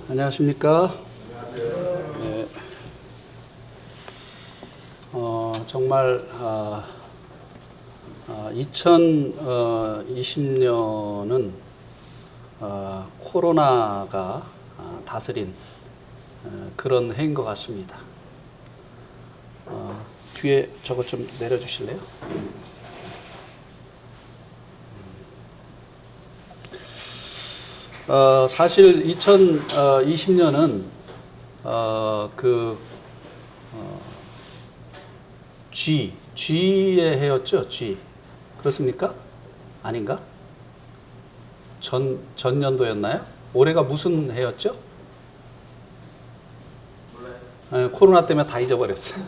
안녕하십니까? 네. 정말 2020년은 코로나가 다스린 그런 해인 것 같습니다. 뒤에 저거 좀 내려주실래요? 사실 2020년은 G의 해였죠. G 그렇습니까? 아닌가? 전년도였나요? 올해가 무슨 해였죠? 몰라요. 코로나 때문에 다 잊어버렸어요.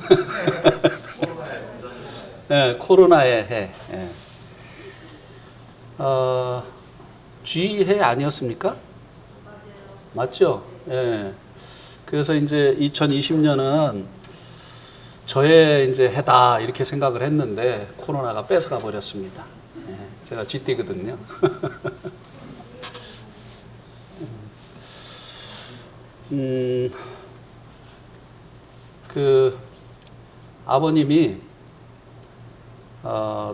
네, 코로나의 해. 네. G해 아니었습니까? 맞죠? 예. 그래서 이제 2020년은 저의 이제 해다 이렇게 생각을 했는데 코로나가 뺏어가 버렸습니다. 예. 제가 쥐띠거든요. 아버님이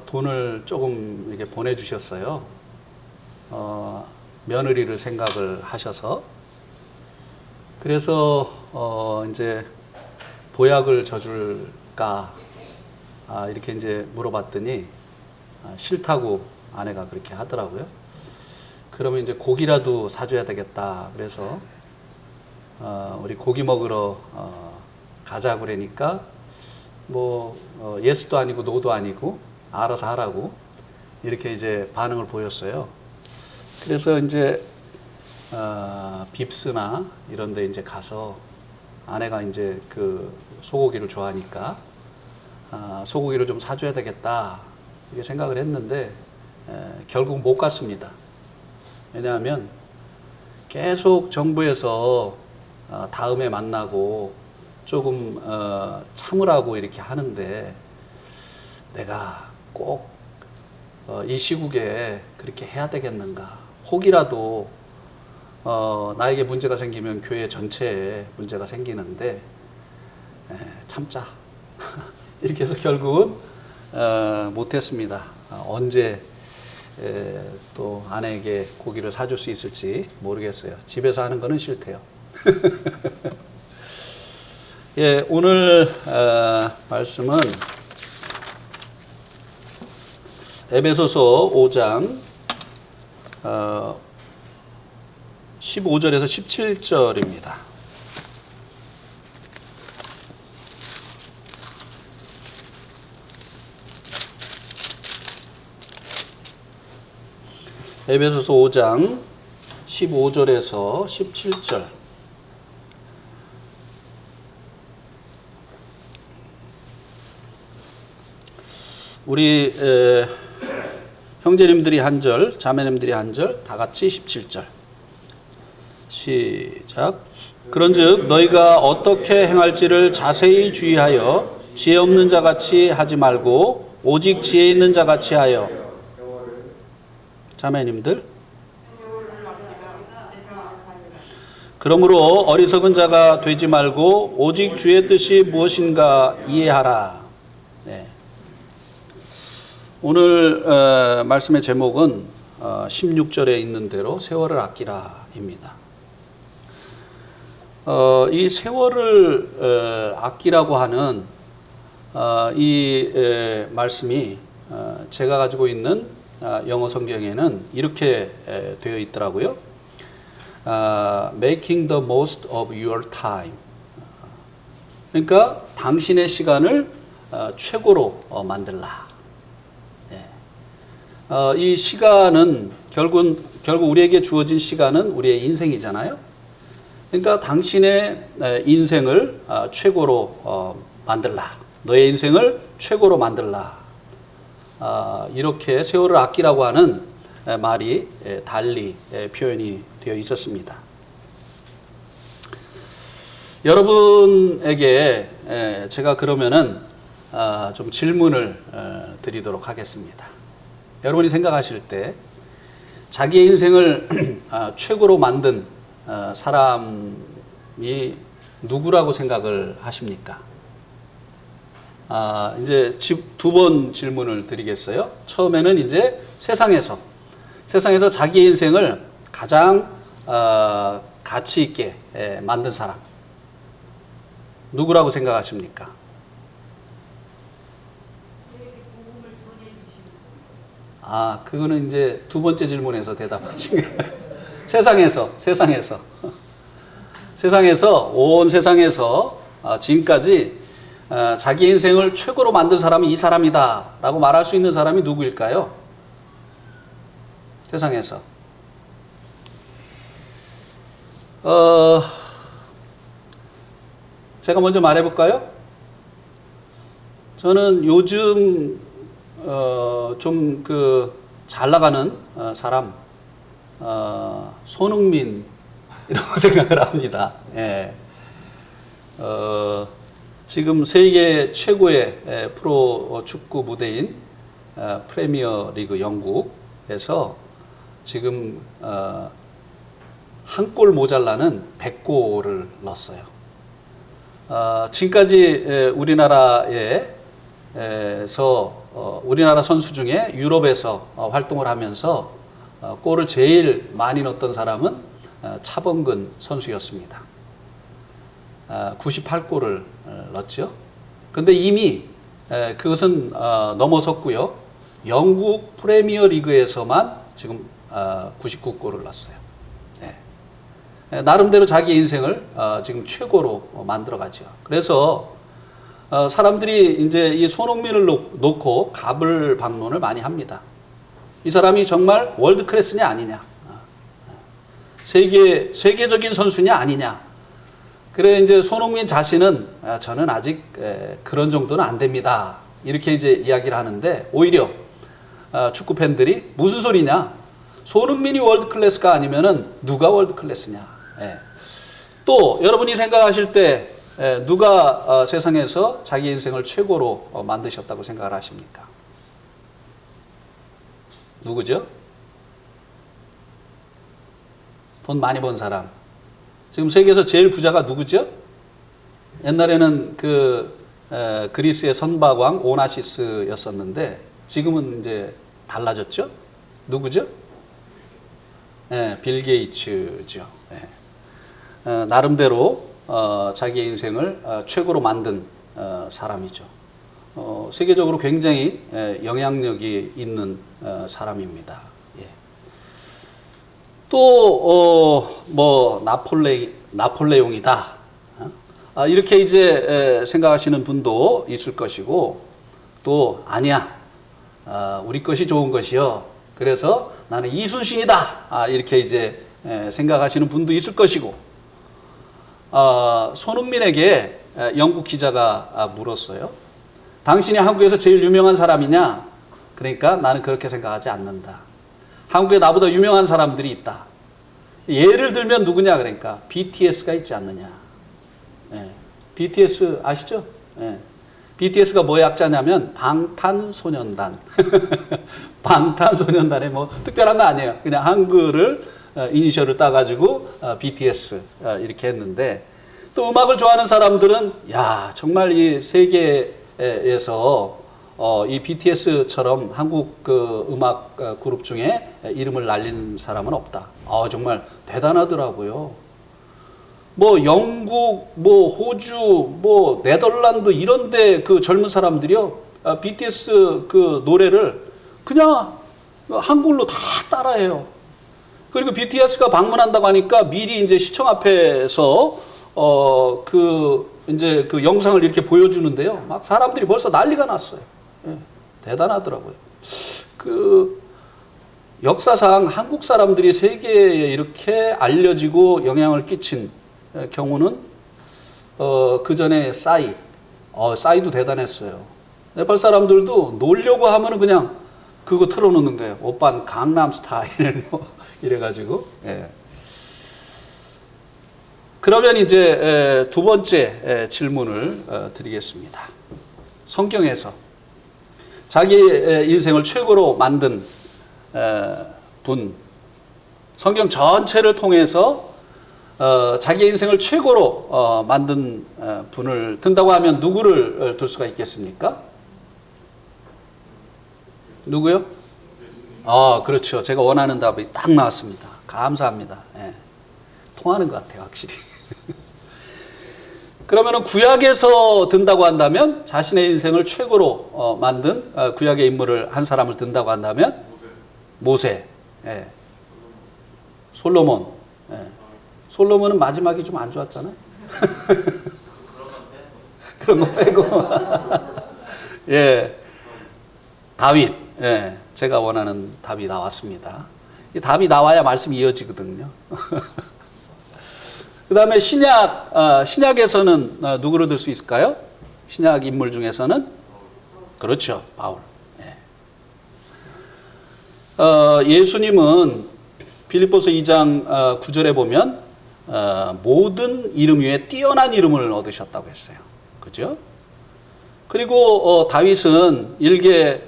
돈을 조금 이렇게 보내주셨어요. 며느리를 생각을 하셔서. 그래서 이제 보약을 져줄까 이렇게 이제 물어봤더니 싫다고 아내가 그렇게 하더라고요. 그러면 이제 고기라도 사줘야 되겠다. 그래서 우리 고기 먹으러 가자고 그러니까 뭐 예스도 아니고 노도 아니고 알아서 하라고 이렇게 이제 반응을 보였어요. 그래서 이제 빕스나 이런 데 이제 가서 아내가 이제 그 소고기를 좋아하니까 소고기를 좀 사줘야 되겠다 이렇게 생각을 했는데 결국 못 갔습니다. 왜냐하면 계속 정부에서 다음에 만나고 조금 참으라고 이렇게 하는데 내가 꼭 이 시국에 그렇게 해야 되겠는가? 혹이라도 나에게 문제가 생기면 교회 전체에 문제가 생기는데 참자 이렇게 해서 결국은 못했습니다. 언제 또 아내에게 고기를 사줄 수 있을지 모르겠어요. 집에서 하는 거는 싫대요. 예, 오늘 말씀은 에베소서 5장 15절에서 17절입니다. 에베소서 5장 15절에서 17절. 우리 형제님들이 한 절, 자매님들이 한 절, 다 같이 17절. 시작. 그런즉 너희가 어떻게 행할지를 자세히 주의하여 지혜 없는 자 같이 하지 말고 오직 지혜 있는 자 같이 하여. 자매님들. 그러므로 어리석은 자가 되지 말고 오직 주의 뜻이 무엇인가 이해하라. 네. 오늘 말씀의 제목은 16절에 있는 대로 세월을 아끼라입니다. 이 세월을 아끼라고 하는 이 말씀이 제가 가지고 있는 영어 성경에는 이렇게 되어 있더라고요. Making the most of your time. 그러니까 당신의 시간을 최고로 만들라. 이 시간은 결국 우리에게 주어진 시간은 우리의 인생이잖아요. 그러니까 당신의 인생을 최고로 만들라. 너의 인생을 최고로 만들라. 이렇게 세월을 아끼라고 하는 말이 달리 표현이 되어 있었습니다. 여러분에게 제가 그러면은 좀 질문을 드리도록 하겠습니다. 여러분이 생각하실 때 자기의 인생을 최고로 만든 사람이 누구라고 생각을 하십니까? 이제 두 번 질문을 드리겠어요. 처음에는 이제 세상에서 자기의 인생을 가장 가치 있게 만든 사람 누구라고 생각하십니까? 그거는 이제 두 번째 질문에서 대답하신 거예요. 세상에서 온 세상에서 지금까지 자기 인생을 최고로 만든 사람이 이 사람이다 라고 말할 수 있는 사람이 누구일까요? 세상에서. 제가 먼저 말해볼까요? 저는 요즘 좀 잘 나가는 사람 손흥민이라고 생각을 합니다. 예. 지금 세계 최고의 프로 축구 무대인 프리미어 리그 영국에서 지금 한 골 모자라는 100골을 넣었어요. 지금까지 우리나라 선수 중에 유럽에서 활동을 하면서 골을 제일 많이 넣었던 사람은 차범근 선수였습니다. 98골을 넣었죠. 근데 이미 그것은 넘어섰고요. 영국 프리미어 리그에서만 지금 99골을 넣었어요. 네. 나름대로 자기 인생을 지금 최고로 만들어가죠. 그래서 사람들이 이제 이 손흥민을 놓고 가불방론을 많이 합니다. 이 사람이 정말 월드 클래스냐 아니냐, 세계적인 선수냐 아니냐. 그래 이제 손흥민 자신은 저는 아직 그런 정도는 안 됩니다. 이렇게 이제 이야기를 하는데 오히려 축구 팬들이 무슨 소리냐? 손흥민이 월드 클래스가 아니면은 누가 월드 클래스냐? 또 여러분이 생각하실 때 누가 세상에서 자기 인생을 최고로 만드셨다고 생각을 하십니까? 누구죠? 돈 많이 번 사람. 지금 세계에서 제일 부자가 누구죠? 옛날에는 그리스의 선박왕 오나시스였었는데 지금은 이제 달라졌죠? 누구죠? 빌 게이츠죠. 나름대로 자기의 인생을 최고로 만든 사람이죠. 세계적으로 굉장히 영향력이 있는 사람입니다. 예. 또 나폴레옹이다. 이렇게 이제 생각하시는 분도 있을 것이고, 또 아니야, 우리 것이 좋은 것이요. 그래서 나는 이순신이다. 이렇게 이제 생각하시는 분도 있을 것이고, 손흥민에게 영국 기자가 물었어요. 당신이 한국에서 제일 유명한 사람이냐? 그러니까 나는 그렇게 생각하지 않는다. 한국에 나보다 유명한 사람들이 있다. 예를 들면 누구냐? 그러니까 BTS가 있지 않느냐. BTS 아시죠? BTS가 뭐의 약자냐면 방탄소년단. 방탄소년단에 뭐 특별한 거 아니에요. 그냥 한글을 이니셜을 따가지고 BTS 이렇게 했는데, 또 음악을 좋아하는 사람들은 정말 이 세계에서 이 BTS처럼 한국 음악 그룹 중에 이름을 날린 사람은 없다. 정말 대단하더라고요. 뭐 영국, 뭐 호주, 뭐 네덜란드 이런데 그 젊은 사람들이요, BTS 그 노래를 그냥 한글로 다 따라해요. 그리고 BTS가 방문한다고 하니까 미리 이제 시청 앞에서 이제 그 영상을 이렇게 보여주는데요. 막 사람들이 벌써 난리가 났어요. 대단하더라고요. 역사상 한국 사람들이 세계에 이렇게 알려지고 영향을 끼친 경우는 그 전에 싸이도 대단했어요. 네팔 사람들도 놀려고 하면은 그냥 그거 틀어놓는 거예요. 오빤 강남 스타일 뭐 이래가지고. 그러면 이제 두 번째 질문을 드리겠습니다. 성경에서 자기의 인생을 최고로 만든 분, 성경 전체를 통해서 자기의 인생을 최고로 만든 분을 든다고 하면 누구를 들 수가 있겠습니까? 누구요? 그렇죠. 제가 원하는 답이 딱 나왔습니다. 감사합니다. 예. 통하는 것 같아요, 확실히. 그러면은 구약에서 든다고 한다면 자신의 인생을 최고로 만든 구약의 인물을 한 사람을 든다고 한다면 모세, 예. 솔로몬. 예. 솔로몬은 마지막이 좀 안 좋았잖아요. 그런 거 빼고. 예. 다윗. 예. 제가 원하는 답이 나왔습니다. 이 답이 나와야 말씀이 이어지거든요. 그 다음에 신약에서는 누구를 들 수 있을까요? 신약 인물 중에서는? 그렇죠. 바울. 예. 예수님은 빌립보서 2장 9절에 보면 모든 이름 위에 뛰어난 이름을 얻으셨다고 했어요. 그죠? 그리고 다윗은 일개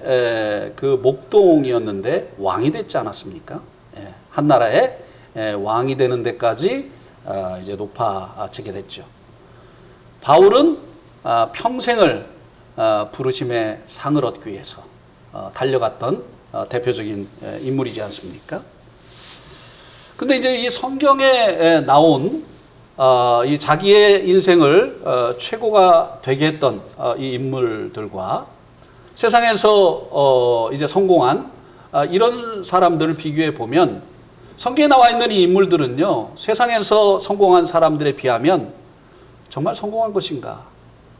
그 목동이었는데 왕이 됐지 않았습니까? 예. 한 나라의 왕이 되는 데까지 이제 높아지게 됐죠. 바울은 평생을 부르심의 상을 얻기 위해서 달려갔던 대표적인 인물이지 않습니까? 근데 이제 이 성경에 나온 이 자기의 인생을 최고가 되게 했던 이 인물들과 세상에서 이제 성공한 이런 사람들을 비교해 보면 성경에 나와 있는 이 인물들은요, 세상에서 성공한 사람들에 비하면 정말 성공한 것인가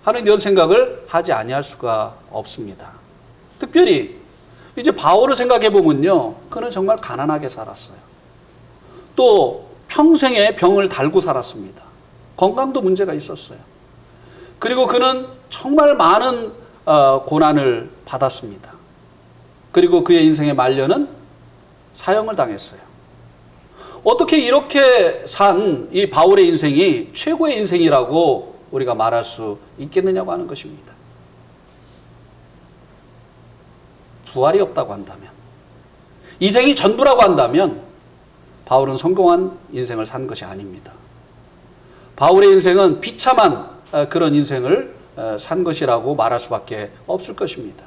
하는 이런 생각을 하지 아니할 수가 없습니다. 특별히 이제 바울을 생각해 보면요, 그는 정말 가난하게 살았어요. 또 평생에 병을 달고 살았습니다. 건강도 문제가 있었어요. 그리고 그는 정말 많은 고난을 받았습니다. 그리고 그의 인생의 말년은 사형을 당했어요. 어떻게 이렇게 산 이 바울의 인생이 최고의 인생이라고 우리가 말할 수 있겠느냐고 하는 것입니다. 부활이 없다고 한다면, 인생이 전부라고 한다면 바울은 성공한 인생을 산 것이 아닙니다. 바울의 인생은 비참한 그런 인생을 산 것이라고 말할 수밖에 없을 것입니다.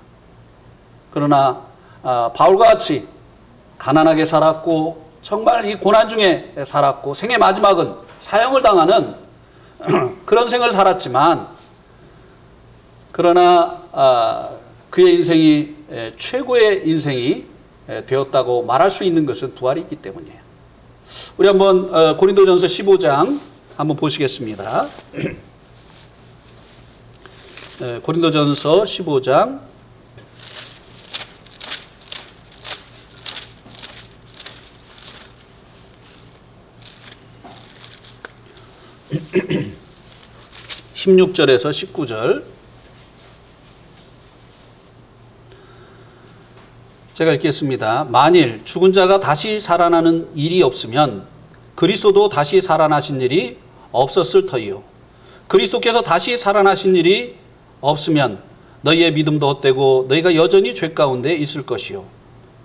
그러나 바울과 같이 가난하게 살았고 정말 이 고난 중에 살았고 생의 마지막은 사형을 당하는 그런 생을 살았지만, 그러나 그의 인생이 최고의 인생이 되었다고 말할 수 있는 것은 부활이 있기 때문이에요. 우리 한번 고린도전서 15장 한번 보시겠습니다. 고린도전서 15장 16절에서 19절 제가 읽겠습니다. 만일 죽은 자가 다시 살아나는 일이 없으면 그리스도도 다시 살아나신 일이 없었을 터이요. 그리스도께서 다시 살아나신 일이 없으면 너희의 믿음도 헛되고 너희가 여전히 죄 가운데 있을 것이요.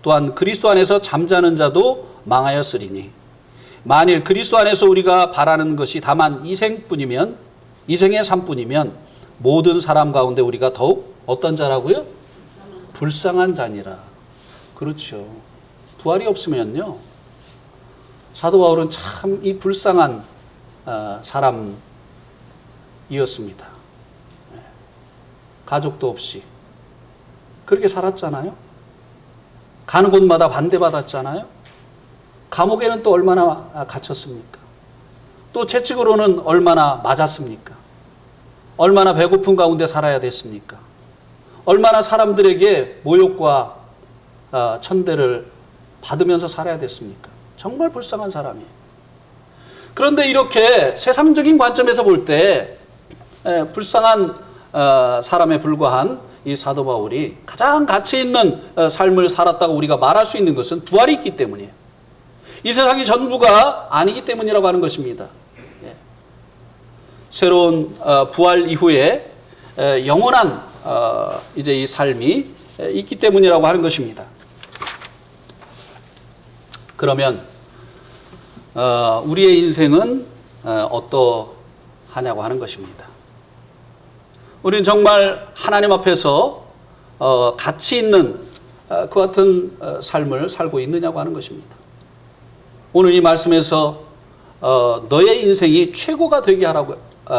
또한 그리스도 안에서 잠자는 자도 망하였으리니 만일 그리스도 안에서 우리가 바라는 것이 다만 이생의 삶뿐이면 모든 사람 가운데 우리가 더욱 어떤 자라고요? 불쌍한 자니라. 그렇죠. 부활이 없으면요, 사도 바울은 참 이 불쌍한 사람이었습니다. 가족도 없이 그렇게 살았잖아요. 가는 곳마다 반대받았잖아요. 감옥에는 또 얼마나 갇혔습니까? 또 채찍으로는 얼마나 맞았습니까? 얼마나 배고픈 가운데 살아야 됐습니까? 얼마나 사람들에게 모욕과 천대를 받으면서 살아야 됐습니까? 정말 불쌍한 사람이에요. 그런데 이렇게 세상적인 관점에서 볼 때 불쌍한 사람에 불과한 이 사도 바울이 가장 가치 있는 삶을 살았다고 우리가 말할 수 있는 것은 부활이 있기 때문이에요. 이 세상이 전부가 아니기 때문이라고 하는 것입니다. 새로운 부활 이후에 영원한 이제 이 삶이 있기 때문이라고 하는 것입니다. 그러면 우리의 인생은 어떠하냐고 하는 것입니다. 우리는 정말 하나님 앞에서 가치 있는 그 같은 삶을 살고 있느냐고 하는 것입니다. 오늘 이 말씀에서 너의 인생이 최고가 되게 하라고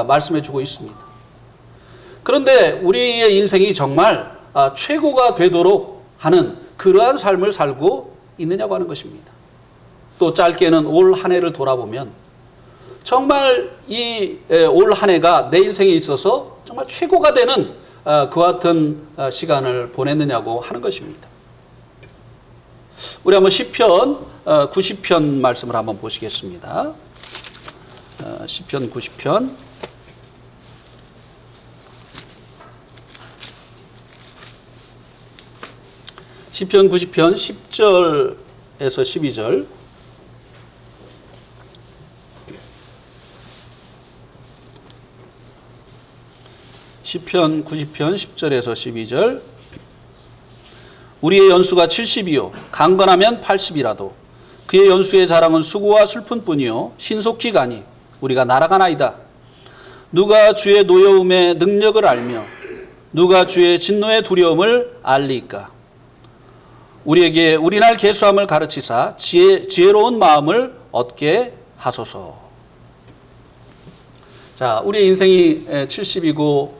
말씀해 주고 있습니다. 그런데 우리의 인생이 정말 최고가 되도록 하는 그러한 삶을 살고 있느냐고 하는 것입니다. 또 짧게는 올 한 해를 돌아보면 정말 이 올 한 해가 내 인생에 있어서 정말 최고가 되는 그 같은 시간을 보냈느냐고 하는 것입니다. 우리 한번 시편 90편 말씀을 한번 보시겠습니다. 시편 90편 시편 90편 10절에서 12절 시편 90편 10절에서 12절 우리의 연수가 70이요 강건하면 80이라도 그의 연수의 자랑은 수고와 슬픔뿐이요 신속히 가니 우리가 날아가나이다. 누가 주의 노여움의 능력을 알며 누가 주의 진노의 두려움을 알리까. 우리에게 우리날 계수함을 가르치사 지혜로운 마음을 얻게 하소서. 자, 우리의 인생이 70이고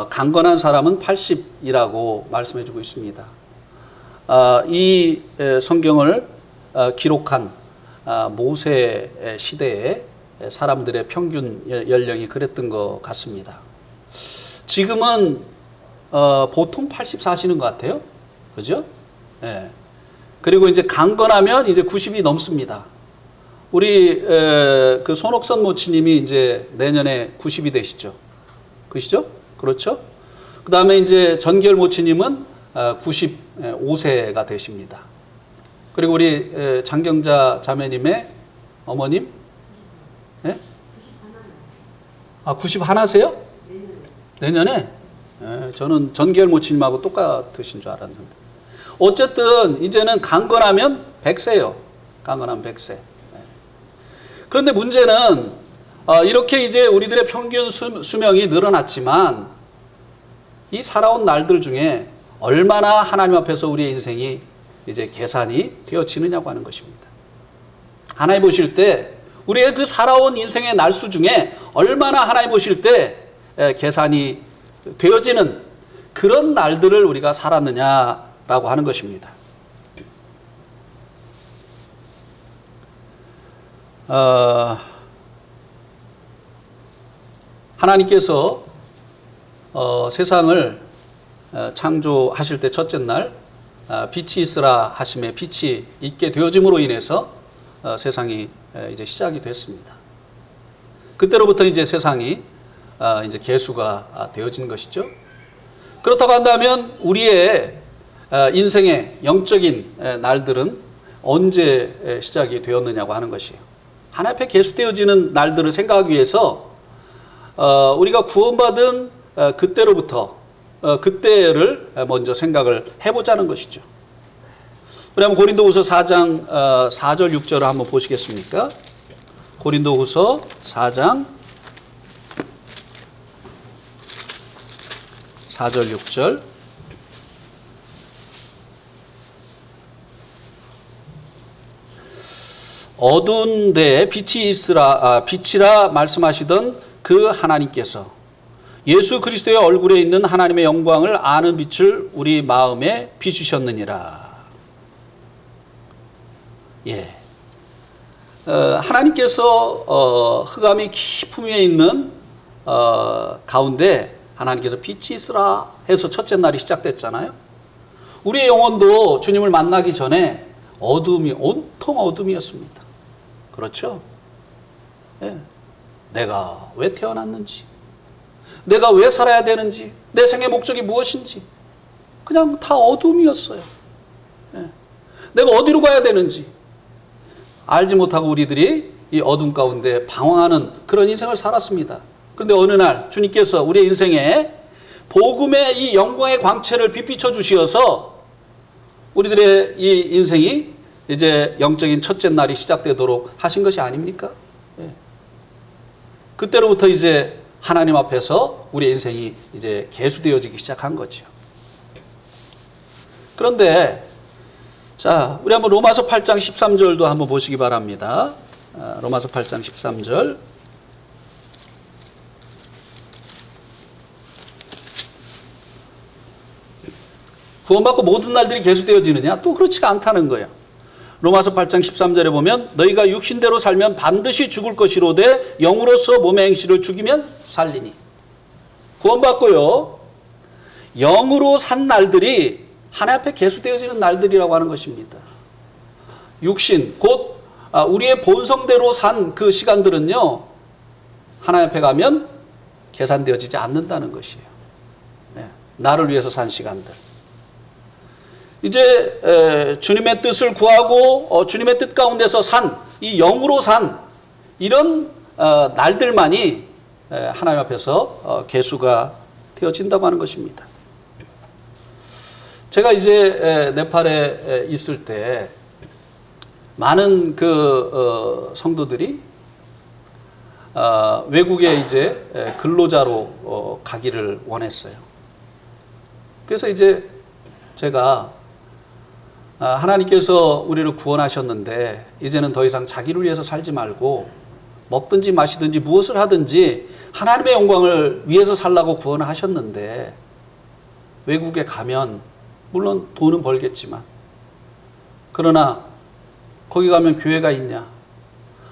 강건한 사람은 80이라고 말씀해 주고 있습니다. 이 성경을 기록한 모세 시대에 사람들의 평균 연령이 그랬던 것 같습니다. 지금은 보통 80 사시는 것 같아요. 그죠? 예. 그리고 이제 강건하면 이제 90이 넘습니다. 우리 그 손옥선 모치님이 이제 내년에 90이 되시죠. 그시죠? 그렇죠? 그 다음에 이제 전결 모치님은 95세가 되십니다. 그리고 우리 장경자 자매님의 어머님, 예? 91세요? 내년에? 예, 저는 전결 모치님하고 똑같으신 줄 알았는데. 어쨌든 이제는 강건하면 100세요. 강건하면 100세. 그런데 문제는 이렇게 이제 우리들의 평균 수명이 늘어났지만 이 살아온 날들 중에 얼마나 하나님 앞에서 우리의 인생이 이제 계산이 되어지느냐고 하는 것입니다. 하나님 보실 때 우리의 그 살아온 인생의 날수 중에 얼마나 하나님 보실 때 계산이 되어지는 그런 날들을 우리가 살았느냐라고 하는 것입니다. 하나님께서 세상을 창조하실 때 첫째 날 빛이 있으라 하심에 빛이 있게 되어짐으로 인해서 세상이 이제 시작이 됐습니다. 그때로부터 이제 세상이 이제 계수가 되어진 것이죠. 그렇다고 한다면 우리의 인생의 영적인 날들은 언제 시작이 되었느냐고 하는 것이에요. 하나님 앞에 계수되어지는 날들을 생각하기 위해서 우리가 구원받은 그때로부터 그때를 먼저 생각을 해보자는 것이죠. 우리 한번 고린도후서 4장 4절 6절을 한번 보시겠습니까? 고린도후서 4장 4절 6절 어두운 데에 빛이 있으라 빛이라 말씀하시던 그 하나님께서 예수 그리스도의 얼굴에 있는 하나님의 영광을 아는 빛을 우리 마음에 비추셨느니라. 예, 하나님께서 흑암이 깊음 위에 있는 가운데 하나님께서 빛이 있으라 해서 첫째 날이 시작됐잖아요. 우리의 영혼도 주님을 만나기 전에 어둠이 온통 어둠이었습니다. 그렇죠? 예. 내가 왜 태어났는지, 내가 왜 살아야 되는지, 내 생의 목적이 무엇인지 그냥 다 어둠이었어요. 예. 내가 어디로 가야 되는지 알지 못하고 우리들이 이 어둠 가운데 방황하는 그런 인생을 살았습니다. 그런데 어느 날 주님께서 우리의 인생에 복음의 이 영광의 광채를 빛비춰 주시어서 우리들의 이 인생이 이제 영적인 첫째 날이 시작되도록 하신 것이 아닙니까? 예. 그때로부터 이제 하나님 앞에서 우리 인생이 이제 계수되어지기 시작한 거죠. 그런데 자, 우리 한번 로마서 8장 13절도 한번 보시기 바랍니다. 로마서 8장 13절. 구원받고 모든 날들이 계수되어지느냐? 또 그렇지가 않다는 거예요. 로마서 8장 13절에 보면 너희가 육신대로 살면 반드시 죽을 것이로되 영으로서 몸의 행실을 죽이면 살리니. 구원받고요, 영으로 산 날들이 하나님 앞에 계수되어지는 날들이라고 하는 것입니다. 육신, 곧 우리의 본성대로 산 그 시간들은요, 하나님 앞에 가면 계산되어지지 않는다는 것이에요. 네, 나를 위해서 산 시간들. 이제 주님의 뜻을 구하고 주님의 뜻 가운데서 산, 이 영으로 산 이런 날들만이 하나님 앞에서 계수가 되어진다고 하는 것입니다. 제가 이제 네팔에 있을 때 많은 그 성도들이 외국에 이제 근로자로 가기를 원했어요. 그래서 이제 제가 하나님께서 우리를 구원하셨는데 이제는 더 이상 자기를 위해서 살지 말고 먹든지 마시든지 무엇을 하든지 하나님의 영광을 위해서 살라고 구원을 하셨는데 외국에 가면 물론 돈은 벌겠지만 그러나 거기 가면 교회가 있냐,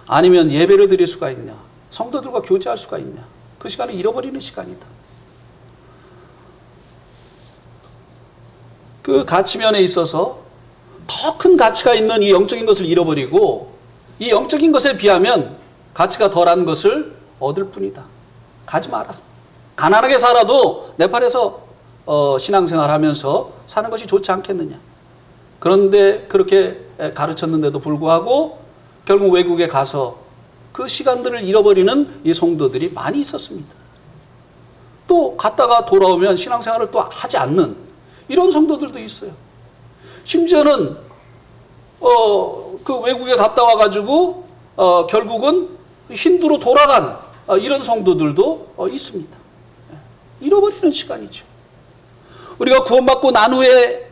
아니면 예배를 드릴 수가 있냐, 성도들과 교제할 수가 있냐, 그 시간을 잃어버리는 시간이다. 그 가치면에 있어서 더 큰 가치가 있는 이 영적인 것을 잃어버리고 이 영적인 것에 비하면 가치가 덜한 것을 얻을 뿐이다. 가지 마라. 가난하게 살아도 네팔에서 신앙생활 하면서 사는 것이 좋지 않겠느냐. 그런데 그렇게 가르쳤는데도 불구하고 결국 외국에 가서 그 시간들을 잃어버리는 이 성도들이 많이 있었습니다. 또 갔다가 돌아오면 신앙생활을 또 하지 않는 이런 성도들도 있어요. 심지어는 그 외국에 갔다 와가지고 결국은 힌두로 돌아간 이런 성도들도 있습니다. 잃어버리는 시간이죠. 우리가 구원받고 난 후에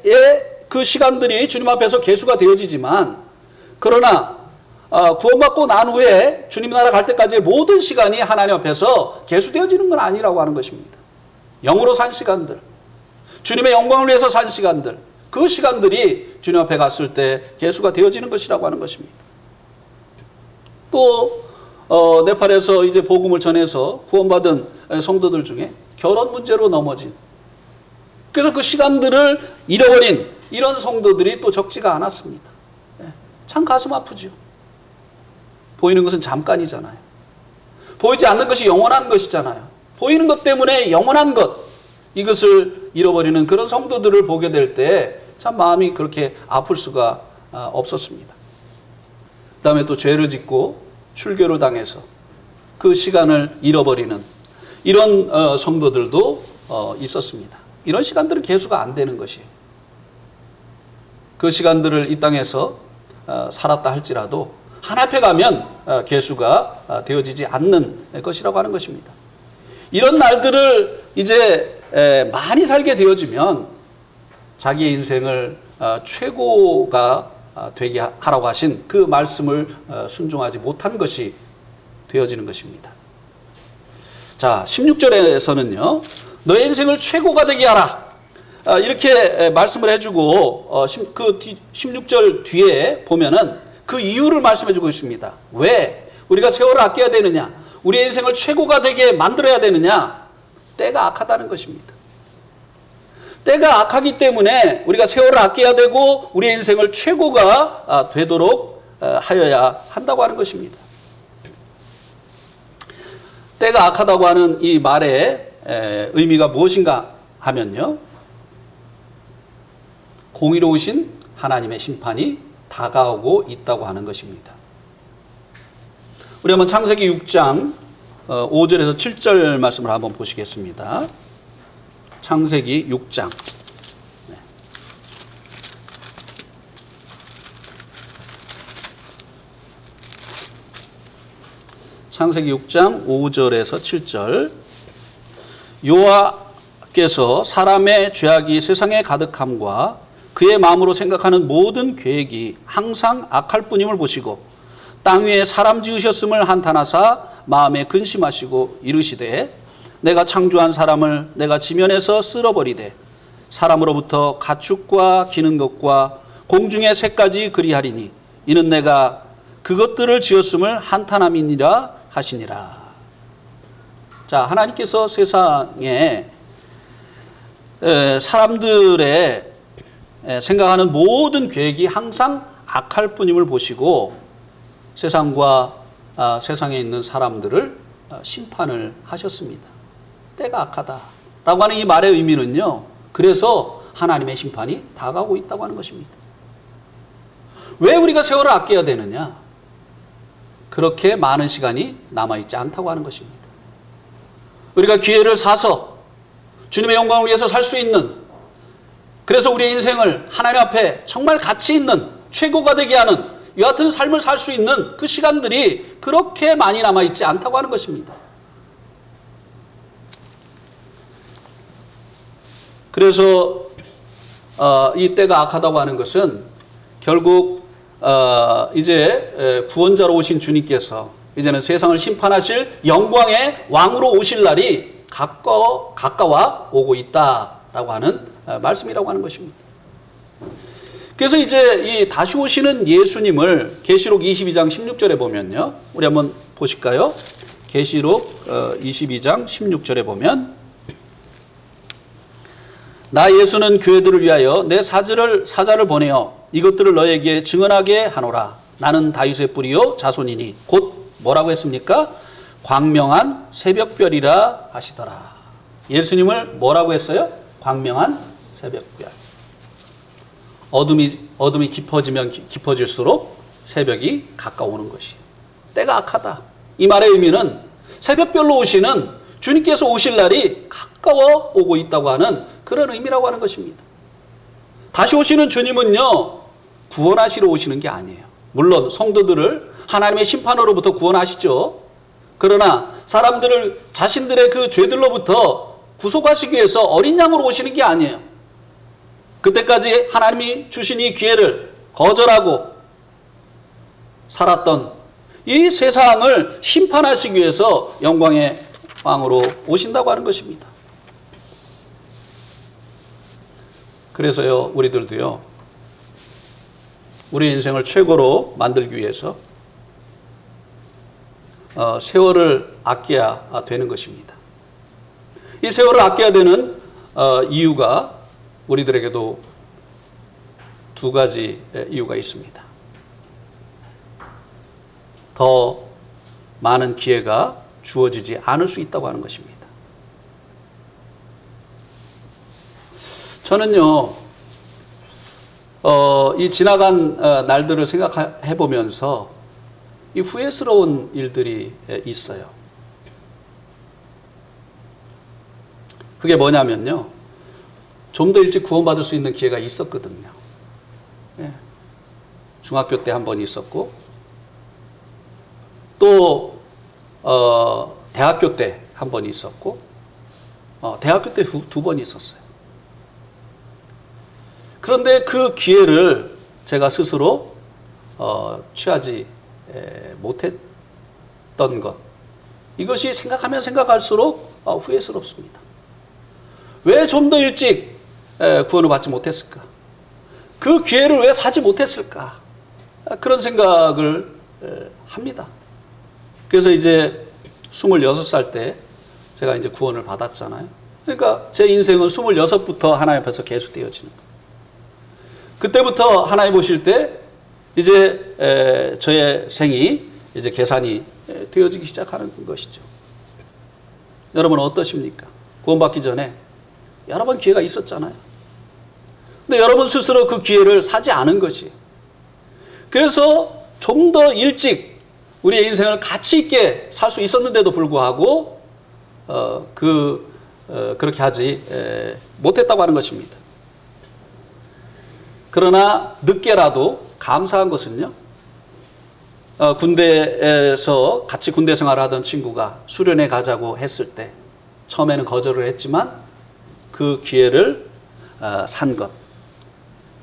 그 시간들이 주님 앞에서 계수가 되어지지만, 그러나 구원받고 난 후에 주님 나라 갈 때까지의 모든 시간이 하나님 앞에서 계수되어지는 건 아니라고 하는 것입니다. 영으로 산 시간들, 주님의 영광을 위해서 산 시간들, 그 시간들이 주님 앞에 갔을 때 계수가 되어지는 것이라고 하는 것입니다. 또 네팔에서 이제 복음을 전해서 구원받은 성도들 중에 결혼 문제로 넘어진, 그래서 그 시간들을 잃어버린 이런 성도들이 또 적지가 않았습니다. 참 가슴 아프죠. 보이는 것은 잠깐이잖아요. 보이지 않는 것이 영원한 것이잖아요. 보이는 것 때문에 영원한 것, 이것을 잃어버리는 그런 성도들을 보게 될 때 참 마음이 그렇게 아플 수가 없었습니다. 그 다음에 또 죄를 짓고 출교를 당해서 그 시간을 잃어버리는 이런 성도들도 있었습니다. 이런 시간들은 계수가 안 되는 것이에요. 그 시간들을 이 땅에서 살았다 할지라도 하나님 앞에 가면 계수가 되어지지 않는 것이라고 하는 것입니다. 이런 날들을 이제 많이 살게 되어지면 자기의 인생을 최고가 되게 하라고 하신 그 말씀을 순종하지 못한 것이 되어지는 것입니다. 자, 16절에서는요, 너의 인생을 최고가 되게 하라, 이렇게 말씀을 해주고 그 16절 뒤에 보면은 그 이유를 말씀해주고 있습니다. 왜 우리가 세월을 아껴야 되느냐, 우리의 인생을 최고가 되게 만들어야 되느냐? 때가 악하다는 것입니다. 때가 악하기 때문에 우리가 세월을 아껴야 되고 우리의 인생을 최고가 되도록 하여야 한다고 하는 것입니다. 때가 악하다고 하는 이 말의 의미가 무엇인가 하면요, 공의로우신 하나님의 심판이 다가오고 있다고 하는 것입니다. 우리 한번 창세기 6장 5절에서 7절 말씀을 한번 보시겠습니다. 창세기 6장. 네. 창세기 6장 5절에서 7절. 여호와께서 사람의 죄악이 세상에 가득함과 그의 마음으로 생각하는 모든 계획이 항상 악할 뿐임을 보시고 땅 위에 사람 지으셨음을 한탄하사 마음에 근심하시고 이르시되 내가 창조한 사람을 내가 지면에서 쓸어버리되 사람으로부터 가축과 기는 것과 공중의 새까지 그리하리니 이는 내가 그것들을 지었음을 한탄함이니라 하시니라. 자, 하나님께서 세상에 사람들의 생각하는 모든 계획이 항상 악할 뿐임을 보시고 세상과 세상에 있는 사람들을 심판을 하셨습니다. 때가 악하다라고 하는 이 말의 의미는요, 그래서 하나님의 심판이 다가오고 있다고 하는 것입니다. 왜 우리가 세월을 아껴야 되느냐? 그렇게 많은 시간이 남아있지 않다고 하는 것입니다. 우리가 기회를 사서 주님의 영광을 위해서 살 수 있는, 그래서 우리의 인생을 하나님 앞에 정말 가치 있는 최고가 되게 하는 이 같은 삶을 살 수 있는 그 시간들이 그렇게 많이 남아있지 않다고 하는 것입니다. 그래서 이 때가 악하다고 하는 것은 결국 이제 구원자로 오신 주님께서 이제는 세상을 심판하실 영광의 왕으로 오실 날이 가까워 오고 있다라고 하는 말씀이라고 하는 것입니다. 그래서 이제 이 다시 오시는 예수님을 계시록 22장 16절에 보면요. 우리 한번 보실까요? 계시록 22장 16절에 보면 나 예수는 교회들을 위하여 내 사자를 보내어 이것들을 너에게 증언하게 하노라. 나는 다윗의 뿌리요 자손이니 곧 뭐라고 했습니까? 광명한 새벽별이라 하시더라. 예수님을 뭐라고 했어요? 광명한 새벽별. 어둠이 깊어지면 깊어질수록 새벽이 가까워오는 것이에요. 때가 악하다. 이 말의 의미는 새벽별로 오시는 주님께서 오실 날이 가까워 오고 있다고 하는 그런 의미라고 하는 것입니다. 다시 오시는 주님은요, 구원하시러 오시는 게 아니에요. 물론 성도들을 하나님의 심판으로부터 구원하시죠. 그러나 사람들을 자신들의 그 죄들로부터 구속하시기 위해서 어린 양으로 오시는 게 아니에요. 그때까지 하나님이 주신 이 기회를 거절하고 살았던 이 세상을 심판하시기 위해서 영광의 왕으로 오신다고 하는 것입니다. 그래서요, 우리들도요, 우리 인생을 최고로 만들기 위해서 세월을 아껴야 되는 것입니다. 이 세월을 아껴야 되는 이유가 우리들에게도 두 가지 이유가 있습니다. 더 많은 기회가 주어지지 않을 수 있다고 하는 것입니다. 저는요, 이 지나간 날들을 생각해 보면서 이 후회스러운 일들이 있어요. 그게 뭐냐면요, 좀 더 일찍 구원받을 수 있는 기회가 있었거든요. 예. 중학교 때 한 번 있었고, 또 대학교 때 한 번 있었고, 대학교 때 두 번 있었어요. 그런데 그 기회를 제가 스스로 취하지 못했던 것, 이것이 생각하면 생각할수록 후회스럽습니다. 왜 좀 더 일찍 구원을 받지 못했을까? 그 기회를 왜 사지 못했을까? 그런 생각을 합니다. 그래서 이제 26살 때 제가 이제 구원을 받았잖아요. 그러니까 제 인생은 26부터 하나님 앞에서 계속되어지는 거예요. 그때부터 하나님 보실 때 이제 저의 생이 이제 계산이 되어지기 시작하는 것이죠. 여러분 어떠십니까? 구원받기 전에 여러 번 기회가 있었잖아요. 근데 여러분 스스로 그 기회를 사지 않은 것이에요. 그래서 좀 더 일찍 우리의 인생을 가치 있게 살 수 있었는데도 불구하고 그렇게 하지 못했다고 하는 것입니다. 그러나 늦게라도 감사한 것은요, 군대에서 같이 군대 생활하던 친구가 수련회 가자고 했을 때 처음에는 거절을 했지만 그 기회를 산 것.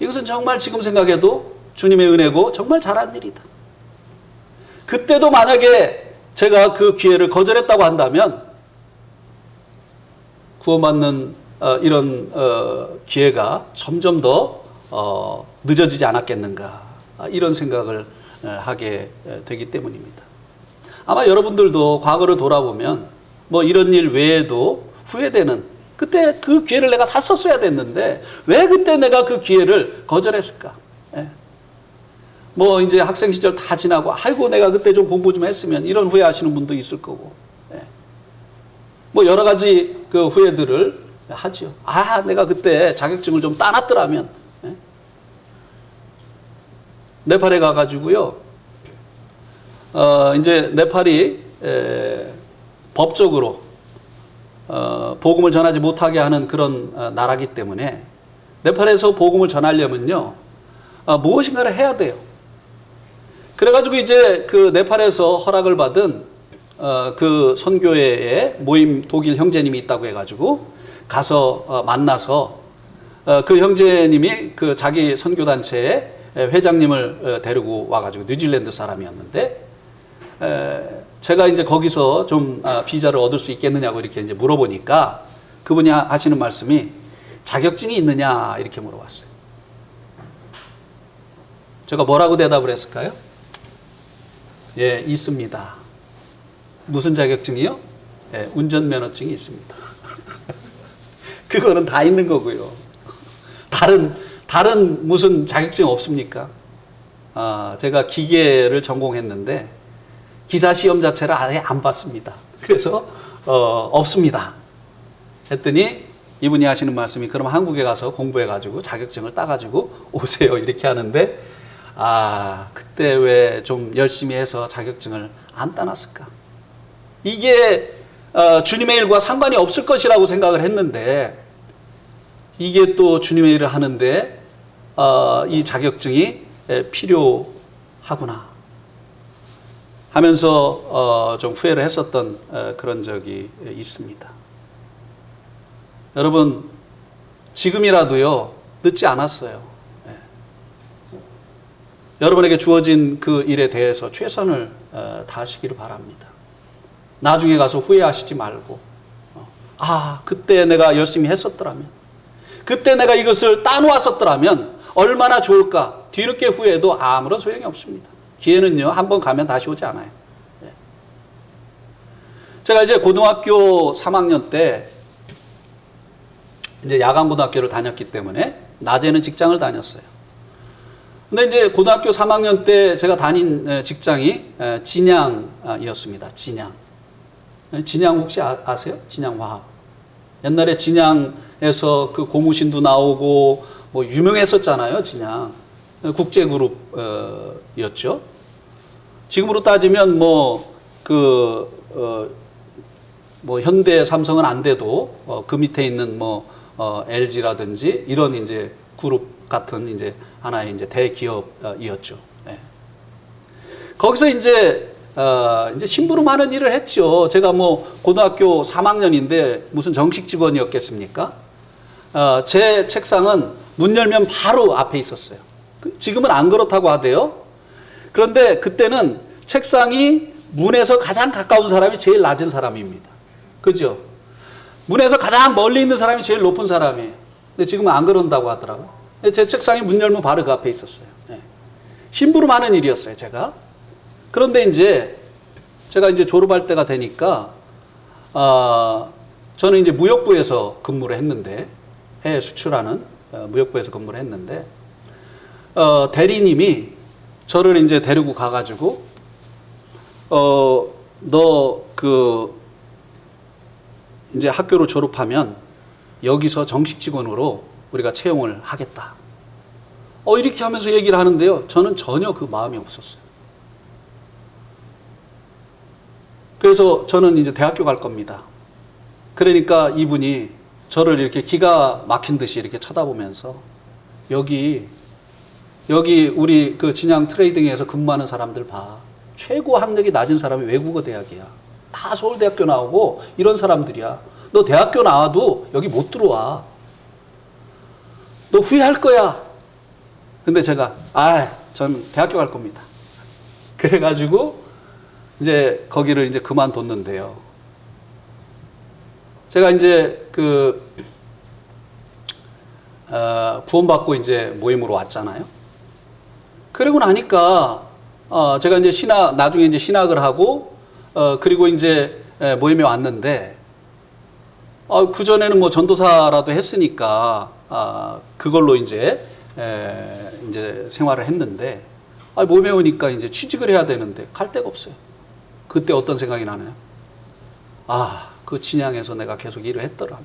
이것은 정말 지금 생각해도 주님의 은혜고 정말 잘한 일이다. 그때도 만약에 제가 그 기회를 거절했다고 한다면 구원받는 이런 기회가 점점 더 늦어지지 않았겠는가, 이런 생각을 하게 되기 때문입니다. 아마 여러분들도 과거를 돌아보면 뭐 이런 일 외에도 후회되는, 그때 그 기회를 내가 샀었어야 됐는데 왜 그때 내가 그 기회를 거절했을까? 예. 뭐 이제 학생 시절 다 지나고 아이고 내가 그때 좀 공부 좀 했으면, 이런 후회하시는 분도 있을 거고, 예. 뭐 여러 가지 그 후회들을 하죠. 아, 내가 그때 자격증을 좀 따놨더라면. 예. 네팔에 가가지고요, 이제 네팔이 법적으로 복음을 전하지 못하게 하는 그런 나라기 때문에 네팔에서 복음을 전하려면요, 무엇인가를 해야 돼요. 그래가지고 이제 그 네팔에서 허락을 받은 그 선교회에 모임 독일 형제님이 있다고 해가지고 가서 만나서 그 형제님이 그 자기 선교단체의 회장님을 데리고 와가지고, 뉴질랜드 사람이었는데 제가 이제 거기서 좀 비자를 얻을 수 있겠느냐고 이렇게 이제 물어보니까 그분이 하시는 말씀이 자격증이 있느냐 이렇게 물어봤어요. 제가 뭐라고 대답을 했을까요? 예, 있습니다. 무슨 자격증이요? 예, 운전면허증이 있습니다. 그거는 다 있는 거고요. 다른 무슨 자격증 없습니까? 제가 기계를 전공했는데 기사 시험 자체를 아예 안 봤습니다. 그래서 없습니다. 했더니 이분이 하시는 말씀이, 그럼 한국에 가서 공부해가지고 자격증을 따가지고 오세요 이렇게 하는데, 그때 왜 좀 열심히 해서 자격증을 안 따놨을까? 이게 주님의 일과 상관이 없을 것이라고 생각을 했는데, 이게 또 주님의 일을 하는데 이 자격증이 필요하구나 하면서 좀 후회를 했었던 그런 적이 있습니다. 여러분, 지금이라도요, 늦지 않았어요. 네. 여러분에게 주어진 그 일에 대해서 최선을 다하시기를 바랍니다. 나중에 가서 후회하시지 말고, 그때 내가 열심히 했었더라면, 그때 내가 이것을 따놓았었더라면 얼마나 좋을까. 뒤늦게 후회해도 아무런 소용이 없습니다. 기회는요, 한번 가면 다시 오지 않아요. 네. 제가 이제 고등학교 3학년 때 이제 야간고등학교를 다녔기 때문에 낮에는 직장을 다녔어요. 근데 이제 고등학교 3학년 때 제가 다닌 직장이 진양이었습니다. 진양. 진양 혹시 아세요? 진양화학. 옛날에 진양에서 그 고무신도 나오고 뭐 유명했었잖아요. 진양. 국제그룹이었죠. 지금으로 따지면 뭐 현대 삼성은 안 돼도 그 밑에 있는 LG라든지 이런 이제 그룹 같은 이제 하나의 이제 대기업이었죠. 네. 거기서 이제 심부름하는 일을 했죠. 제가 고등학교 3학년인데 무슨 정식 직원이었겠습니까? 제 책상은 문 열면 바로 앞에 있었어요. 지금은 안 그렇다고 하대요. 그런데 그때는 책상이 문에서 가장 가까운 사람이 제일 낮은 사람입니다. 그죠? 문에서 가장 멀리 있는 사람이 제일 높은 사람이에요. 근데 지금은 안 그런다고 하더라고요. 제 책상이 문 열면 바로 그 앞에 있었어요. 네. 심부름하는 일이었어요, 제가. 그런데 제가 이제 졸업할 때가 되니까, 저는 이제 무역부에서 근무를 했는데, 해외 수출하는 무역부에서 근무를 했는데, 대리님이 저를 이제 데리고 가가지고, 이제 학교를 졸업하면 여기서 정식 직원으로 우리가 채용을 하겠다. 이렇게 하면서 얘기를 하는데요. 저는 전혀 그 마음이 없었어요. 그래서 저는 이제 대학교 갈 겁니다. 그러니까 이분이 저를 이렇게 기가 막힌 듯이 이렇게 쳐다보면서 여기 우리 그 진양 트레이딩에서 근무하는 사람들 봐. 최고 학력이 낮은 사람이 외국어 대학이야. 다 서울대학교 나오고 이런 사람들이야. 너 대학교 나와도 여기 못 들어와. 너 후회할 거야. 근데 제가 전 대학교 갈 겁니다. 그래가지고 이제 거기를 이제 그만뒀는데요. 제가 이제 구원받고 이제 모임으로 왔잖아요. 그러고 나니까 제가 이제 나중에 이제 신학을 하고 그리고 이제 모임에 왔는데 그 전에는 뭐 전도사라도 했으니까 그걸로 이제 생활을 했는데 모임에 오니까 이제 취직을 해야 되는데 갈 데가 없어요. 그때 어떤 생각이 나나요? 그 진양에서 내가 계속 일을 했더라면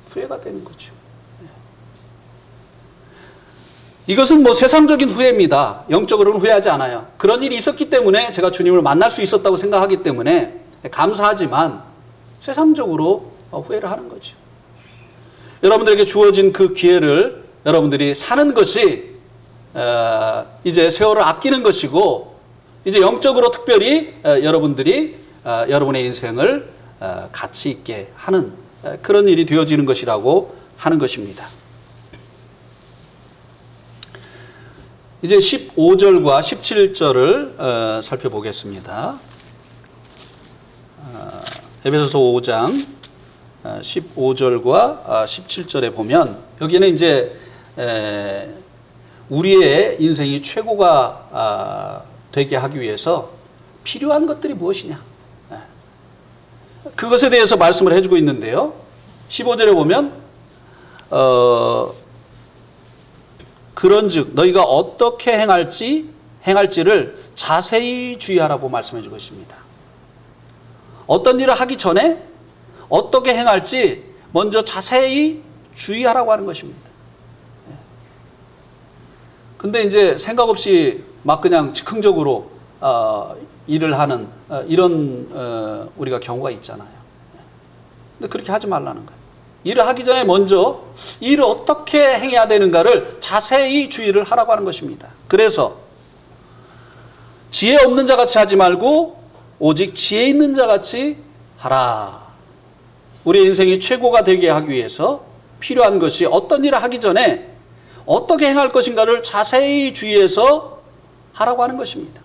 후회가 되는 거죠. 이것은 뭐 세상적인 후회입니다. 영적으로는 후회하지 않아요. 그런 일이 있었기 때문에 제가 주님을 만날 수 있었다고 생각하기 때문에 감사하지만 세상적으로 후회를 하는 거죠. 여러분들에게 주어진 그 기회를 여러분들이 사는 것이 이제 세월을 아끼는 것이고 이제 영적으로 특별히 여러분들이 여러분의 인생을 가치 있게 하는 그런 일이 되어지는 것이라고 하는 것입니다. 이제 15절과 17절을 살펴보겠습니다. 에베소서 5장 15절과 17절에 보면 여기는 이제 우리의 인생이 최고가 되게 하기 위해서 필요한 것들이 무엇이냐 그것에 대해서 말씀을 해주고 있는데요. 15절에 보면 그런즉 너희가 어떻게 행할지를 자세히 주의하라고 말씀해 주고 있습니다. 어떤 일을 하기 전에 어떻게 행할지 먼저 자세히 주의하라고 하는 것입니다. 근데 이제 생각 없이 막 그냥 즉흥적으로 일을 하는 이런 우리가 경우가 있잖아요. 근데 그렇게 하지 말라는 거예요. 일을 하기 전에 먼저 일을 어떻게 행해야 되는가를 자세히 주의를 하라고 하는 것입니다. 그래서 지혜 없는 자 같이 하지 말고 오직 지혜 있는 자 같이 하라. 우리 인생이 최고가 되게 하기 위해서 필요한 것이 어떤 일을 하기 전에 어떻게 행할 것인가를 자세히 주의해서 하라고 하는 것입니다.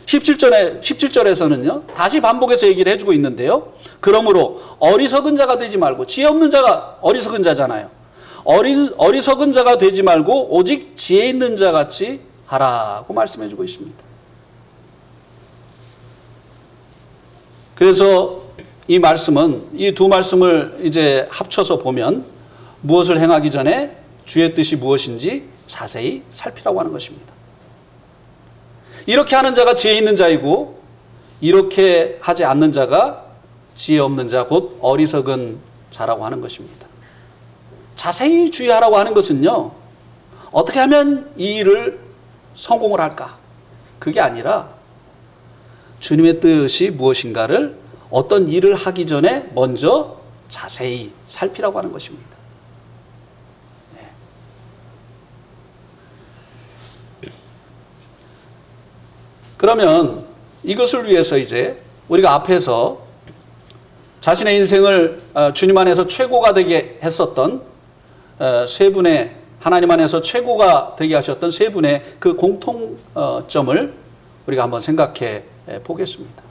17절에서는요, 다시 반복해서 얘기를 해주고 있는데요. 그러므로 어리석은 자가 되지 말고, 지혜 없는 자가 어리석은 자잖아요. 어리석은 자가 되지 말고 오직 지혜 있는 자 같이 하라고 말씀해주고 있습니다. 그래서 이 말씀은, 이 두 말씀을 이제 합쳐서 보면 무엇을 행하기 전에 주의 뜻이 무엇인지 자세히 살피라고 하는 것입니다. 이렇게 하는 자가 지혜 있는 자이고 이렇게 하지 않는 자가 지혜 없는 자, 곧 어리석은 자라고 하는 것입니다. 자세히 주의하라고 하는 것은요, 어떻게 하면 이 일을 성공을 할까? 그게 아니라 주님의 뜻이 무엇인가를 어떤 일을 하기 전에 먼저 자세히 살피라고 하는 것입니다. 그러면 이것을 위해서 이제 우리가 앞에서 자신의 인생을 주님 안에서 최고가 되게 했었던 세 분의, 하나님 안에서 최고가 되게 하셨던 세 분의 그 공통점을 우리가 한번 생각해 보겠습니다.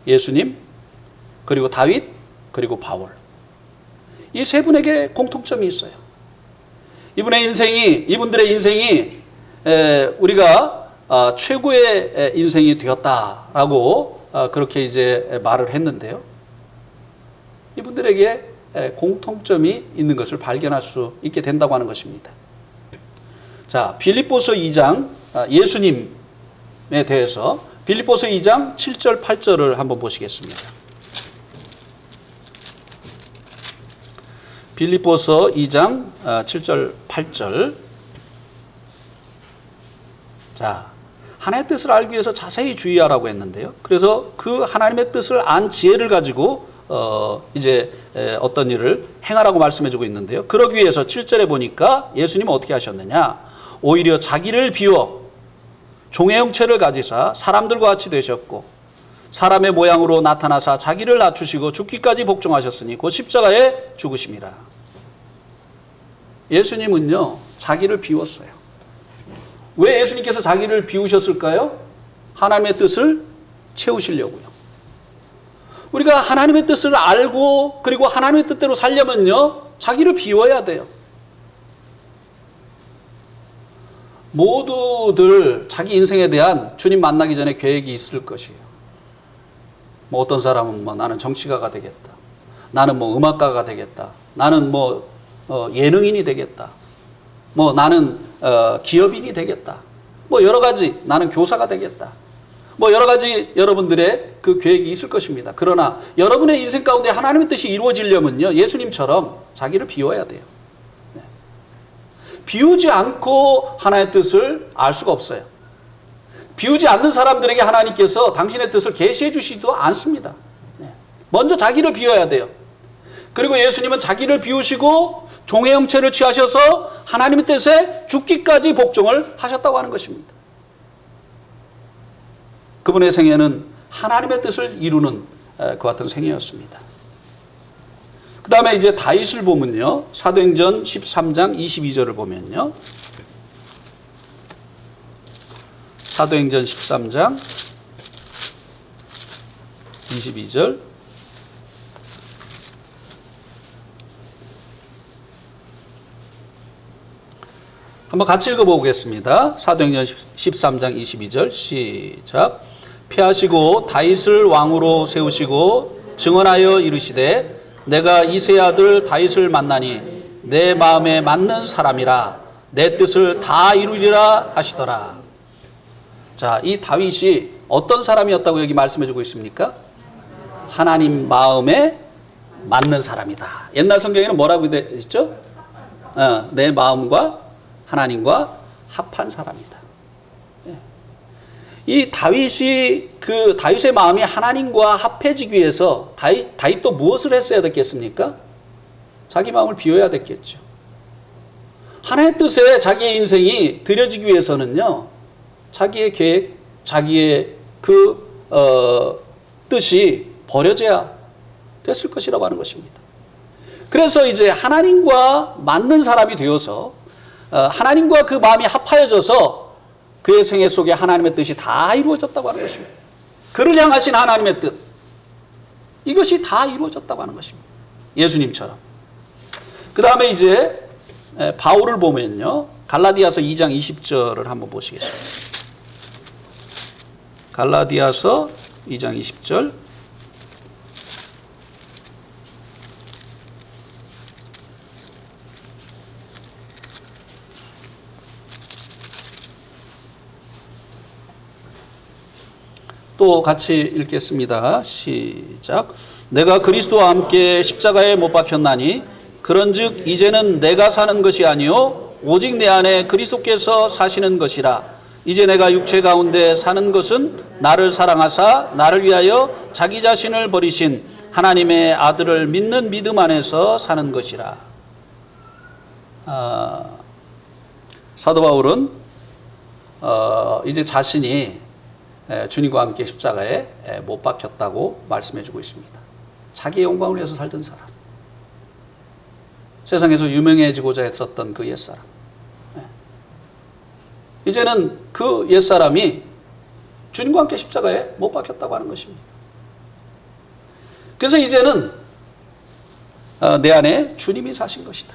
예수님, 그리고 다윗, 그리고 바울. 이 세 분에게 공통점이 있어요. 이분들의 인생이 우리가 최고의 인생이 되었다라고 그렇게 이제 말을 했는데요. 이분들에게 공통점이 있는 것을 발견할 수 있게 된다고 하는 것입니다. 자, 빌립보서 2장 예수님에 대해서 빌립보서 2장 7절 8절을 한번 보시겠습니다. 빌립보서 2장 7절 8절. 자, 하나님의 뜻을 알기 위해서 자세히 주의하라고 했는데요. 그래서 그 하나님의 뜻을 안 지혜를 가지고 이제 어떤 일을 행하라고 말씀해주고 있는데요. 그러기 위해서 7절에 보니까 예수님은 어떻게 하셨느냐? 오히려 자기를 비워 종의 형체를 가지사 사람들과 같이 되셨고 사람의 모양으로 나타나사 자기를 낮추시고 죽기까지 복종하셨으니 곧 십자가에 죽으심이라. 예수님은요, 자기를 비웠어요. 왜 예수님께서 자기를 비우셨을까요? 하나님의 뜻을 채우시려고요. 우리가 하나님의 뜻을 알고 그리고 하나님의 뜻대로 살려면요, 자기를 비워야 돼요. 모두들 자기 인생에 대한 주님 만나기 전에 계획이 있을 것이에요. 뭐 어떤 사람은 뭐 나는 정치가가 되겠다. 나는 뭐 음악가가 되겠다. 나는 뭐 예능인이 되겠다. 뭐 나는 기업인이 되겠다. 뭐 여러 가지, 나는 교사가 되겠다. 뭐 여러 가지 여러분들의 그 계획이 있을 것입니다. 그러나 여러분의 인생 가운데 하나님의 뜻이 이루어지려면요, 예수님처럼 자기를 비워야 돼요. 네. 비우지 않고 하나님의 뜻을 알 수가 없어요. 비우지 않는 사람들에게 하나님께서 당신의 뜻을 계시해 주시지도 않습니다. 네. 먼저 자기를 비워야 돼요. 그리고 예수님은 자기를 비우시고 종의 형체를 취하셔서 하나님의 뜻에 죽기까지 복종을 하셨다고 하는 것입니다. 그분의 생애는 하나님의 뜻을 이루는 그 같은 생애였습니다. 그 다음에 이제 다윗을 보면요, 사도행전 13장 22절을 보면요, 사도행전 13장 22절, 한번 같이 읽어보겠습니다. 사도행전 13장 22절 시작. 패하시고 다윗을 왕으로 세우시고 증언하여 이르시되 내가 이새의 아들 다윗을 만나니 내 마음에 맞는 사람이라 내 뜻을 다 이루리라 하시더라. 자, 이 다윗이 어떤 사람이었다고 여기 말씀해주고 있습니까? 하나님 마음에 맞는 사람이다. 옛날 성경에는 뭐라고 되어 있죠? 내 마음과 하나님과 합한 사람이다. 이 다윗이 그 다윗의 마음이 하나님과 합해지기 위해서 다윗도 무엇을 했어야 됐겠습니까? 자기 마음을 비워야 됐겠죠. 하나님의 뜻에 자기의 인생이 들여지기 위해서는요, 자기의 계획, 자기의 그 뜻이 버려져야 됐을 것이라고 하는 것입니다. 그래서 이제 하나님과 맞는 사람이 되어서 하나님과 그 마음이 합하여져서 그의 생애 속에 하나님의 뜻이 다 이루어졌다고 하는 것입니다. 그를 향하신 하나님의 뜻, 이것이 다 이루어졌다고 하는 것입니다. 예수님처럼. 그 다음에 이제 바울을 보면요, 갈라디아서 2장 20절을 한번 보시겠습니다. 갈라디아서 2장 20절. 또 같이 읽겠습니다. 시작. 내가 그리스도와 함께 십자가에 못 박혔나니 그런즉 이제는 내가 사는 것이 아니요 오직 내 안에 그리스도께서 사시는 것이라. 이제 내가 육체 가운데 사는 것은 나를 사랑하사 나를 위하여 자기 자신을 버리신 하나님의 아들을 믿는 믿음 안에서 사는 것이라. 사도 바울은 이제 자신이 주님과 함께 십자가에 못 박혔다고 말씀해주고 있습니다. 자기의 영광을 위해서 살던 사람, 세상에서 유명해지고자 했었던 그 옛사람, 이제는 그 옛사람이 주님과 함께 십자가에 못 박혔다고 하는 것입니다. 그래서 이제는 내 안에 주님이 사신 것이다.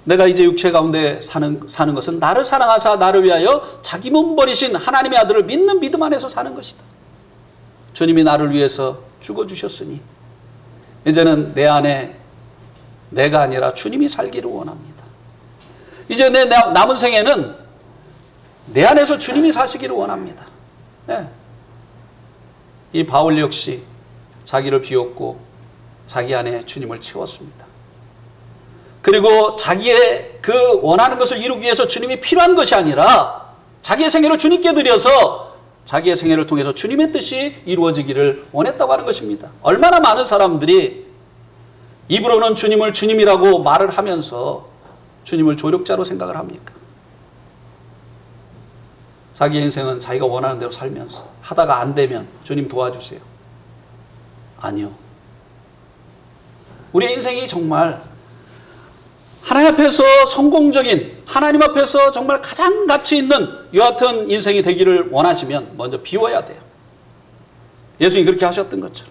내가 이제 육체 가운데 사는 것은 나를 사랑하사 나를 위하여 자기 몸 버리신 하나님의 아들을 믿는 믿음 안에서 사는 것이다. 주님이 나를 위해서 죽어주셨으니 이제는 내 안에 내가 아니라 주님이 살기를 원합니다. 이제 내 남은 생에는 내 안에서 주님이 사시기를 원합니다. 네. 이 바울 역시 자기를 비웠고 자기 안에 주님을 채웠습니다. 그리고 자기의 그 원하는 것을 이루기 위해서 주님이 필요한 것이 아니라 자기의 생애를 주님께 드려서 자기의 생애를 통해서 주님의 뜻이 이루어지기를 원했다고 하는 것입니다. 얼마나 많은 사람들이 입으로는 주님을 주님이라고 말을 하면서 주님을 조력자로 생각을 합니까? 자기 인생은 자기가 원하는 대로 살면서 하다가 안 되면 주님 도와주세요. 아니요. 우리의 인생이 정말 하나님 앞에서 성공적인, 하나님 앞에서 정말 가장 가치 있는 여하튼 인생이 되기를 원하시면 먼저 비워야 돼요. 예수님이 그렇게 하셨던 것처럼,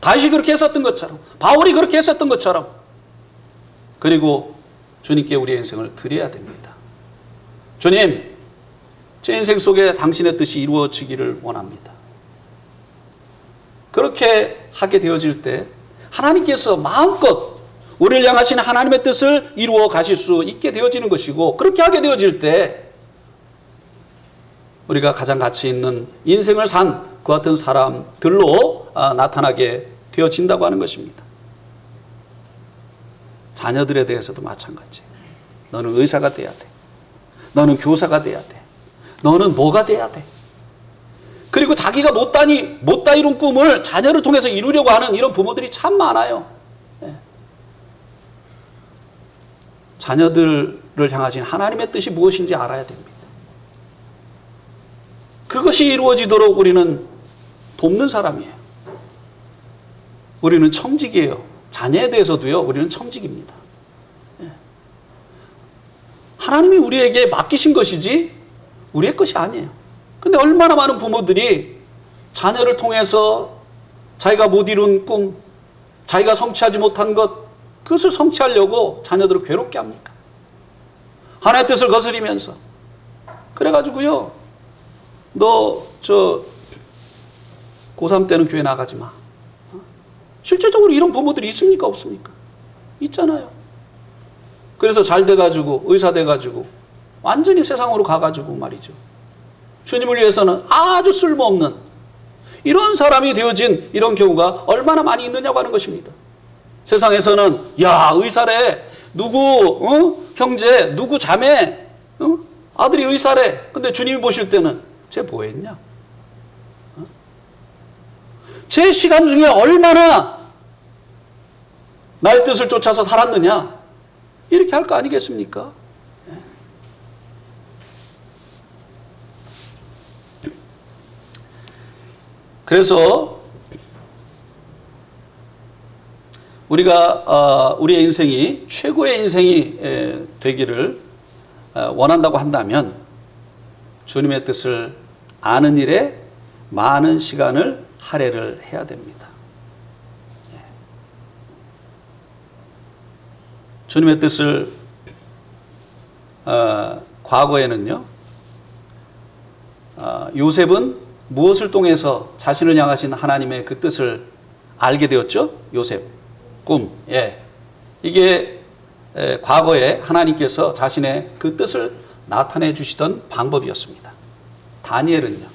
다윗이 그렇게 했었던 것처럼, 바울이 그렇게 했었던 것처럼, 그리고 주님께 우리의 인생을 드려야 됩니다. 주님, 제 인생 속에 당신의 뜻이 이루어지기를 원합니다. 그렇게 하게 되어질 때 하나님께서 마음껏 우리를 향하신 하나님의 뜻을 이루어 가실 수 있게 되어지는 것이고, 그렇게 하게 되어질 때 우리가 가장 가치 있는 인생을 산 그 같은 사람들로 나타나게 되어진다고 하는 것입니다. 자녀들에 대해서도 마찬가지예요. 너는 의사가 돼야 돼. 너는 교사가 돼야 돼. 너는 뭐가 돼야 돼. 그리고 자기가 못다 이룬 꿈을 자녀를 통해서 이루려고 하는 이런 부모들이 참 많아요. 자녀들을 향하신 하나님의 뜻이 무엇인지 알아야 됩니다. 그것이 이루어지도록 우리는 돕는 사람이에요. 우리는 청직이에요. 자녀에 대해서도요, 우리는 청직입니다. 하나님이 우리에게 맡기신 것이지 우리의 것이 아니에요. 근데 얼마나 많은 부모들이 자녀를 통해서 자기가 못 이룬 꿈, 자기가 성취하지 못한 것, 그것을 성취하려고 자녀들을 괴롭게 합니까? 하나님의 뜻을 거스리면서. 그래가지고요, 너 고3 때는 교회 나가지 마. 실제적으로 이런 부모들이 있습니까? 없습니까? 있잖아요. 그래서 잘 돼가지고, 의사 돼가지고, 완전히 세상으로 가가지고 말이죠. 주님을 위해서는 아주 쓸모없는 이런 사람이 되어진 이런 경우가 얼마나 많이 있느냐고 하는 것입니다. 세상에서는, 야, 의사래. 누구, 형제, 누구 자매, 아들이 의사래. 근데 주님이 보실 때는, 쟤 뭐 했냐? 제 시간 중에 얼마나 나의 뜻을 쫓아서 살았느냐? 이렇게 할 거 아니겠습니까? 그래서 우리가 우리의 인생이 최고의 인생이 되기를 원한다고 한다면 주님의 뜻을 아는 일에 많은 시간을 할애를 해야 됩니다. 주님의 뜻을 과거에는요, 요셉은 무엇을 통해서 자신을 향하신 하나님의 그 뜻을 알게 되었죠? 요셉, 꿈. 이게 과거에 하나님께서 자신의 그 뜻을 나타내 주시던 방법이었습니다. 다니엘은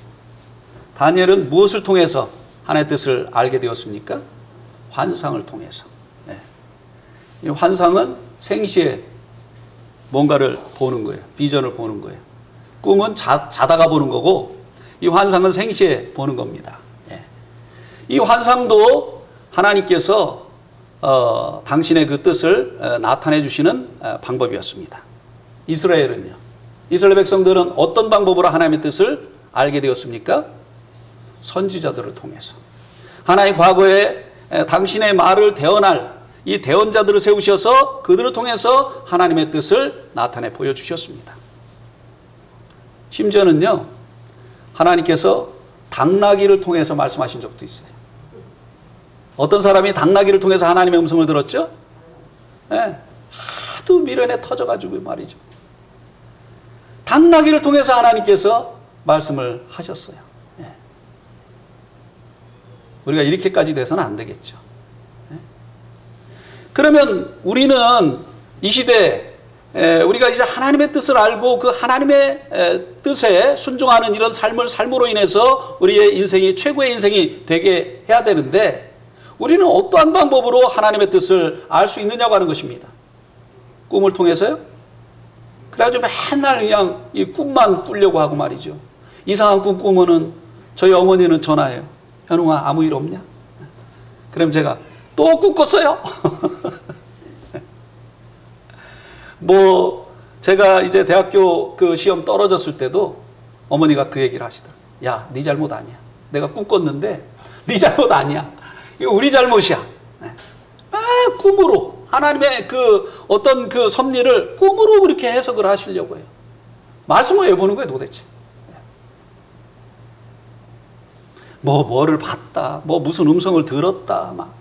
무엇을 통해서 하나님의 뜻을 알게 되었습니까? 환상을 통해서. 이 환상은 생시에 뭔가를 보는 거예요. 비전을 보는 거예요. 꿈은 자다가 보는 거고, 이 환상은 생시에 보는 겁니다. 이 환상도 하나님께서 당신의 그 뜻을 나타내 주시는 방법이었습니다. 이스라엘 백성들은 어떤 방법으로 하나님의 뜻을 알게 되었습니까? 선지자들을 통해서. 하나님 과거에 당신의 말을 대언할 이 대언자들을 세우셔서 그들을 통해서 하나님의 뜻을 나타내 보여주셨습니다. 심지어는요, 하나님께서 당나귀를 통해서 말씀하신 적도 있어요. 어떤 사람이 당나귀를 통해서 하나님의 음성을 들었죠? 하도 미련에 터져가지고 말이죠. 당나귀를 통해서 하나님께서 말씀을 하셨어요. 우리가 이렇게까지 돼서는 안 되겠죠. 그러면 우리는 이 시대에 우리가 이제 하나님의 뜻을 알고 그 하나님의 뜻에 순종하는 이런 삶으로 인해서 우리의 인생이 최고의 인생이 되게 해야 되는데, 우리는 어떠한 방법으로 하나님의 뜻을 알 수 있느냐고 하는 것입니다. 꿈을 통해서요? 그래가지고 맨날 그냥 이 꿈만 꾸려고 하고 말이죠. 이상한 꿈 꾸면은 저희 어머니는 전화해요. 현웅아, 아무 일 없냐? 그럼 제가 또 꿈 꿨어요. 제가 이제 대학교 그 시험 떨어졌을 때도 어머니가 그 얘기를 하시더라. 야, 네 잘못 아니야. 내가 꿈 꿨는데 네 잘못 아니야. 이거 우리 잘못이야. 꿈으로 하나님의 그 어떤 그 섭리를 꿈으로 그렇게 해석을 하시려고 해요. 말씀을 왜 보는 거예요, 도대체? 뭐를 봤다, 무슨 음성을 들었다, 막.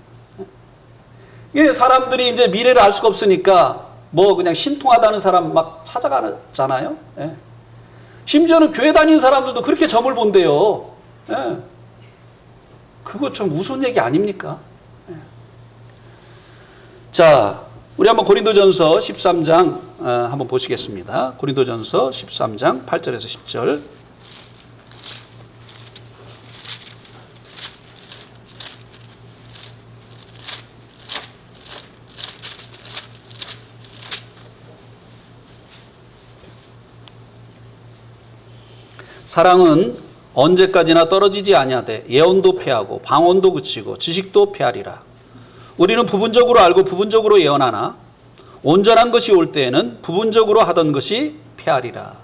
이게 사람들이 이제 미래를 알 수가 없으니까 그냥 신통하다는 사람 막 찾아가잖아요. 예. 심지어는 교회 다니는 사람들도 그렇게 점을 본대요. 예. 그거 참 무슨 얘기 아닙니까? 예. 자, 우리 한번 고린도전서 13장 한번 보시겠습니다. 고린도전서 13장 8절에서 10절. 사랑은 언제까지나 떨어지지 아니하되 예언도 패하고 방언도 그치고 지식도 패하리라. 우리는 부분적으로 알고 부분적으로 예언하나 온전한 것이 올 때에는 부분적으로 하던 것이 패하리라.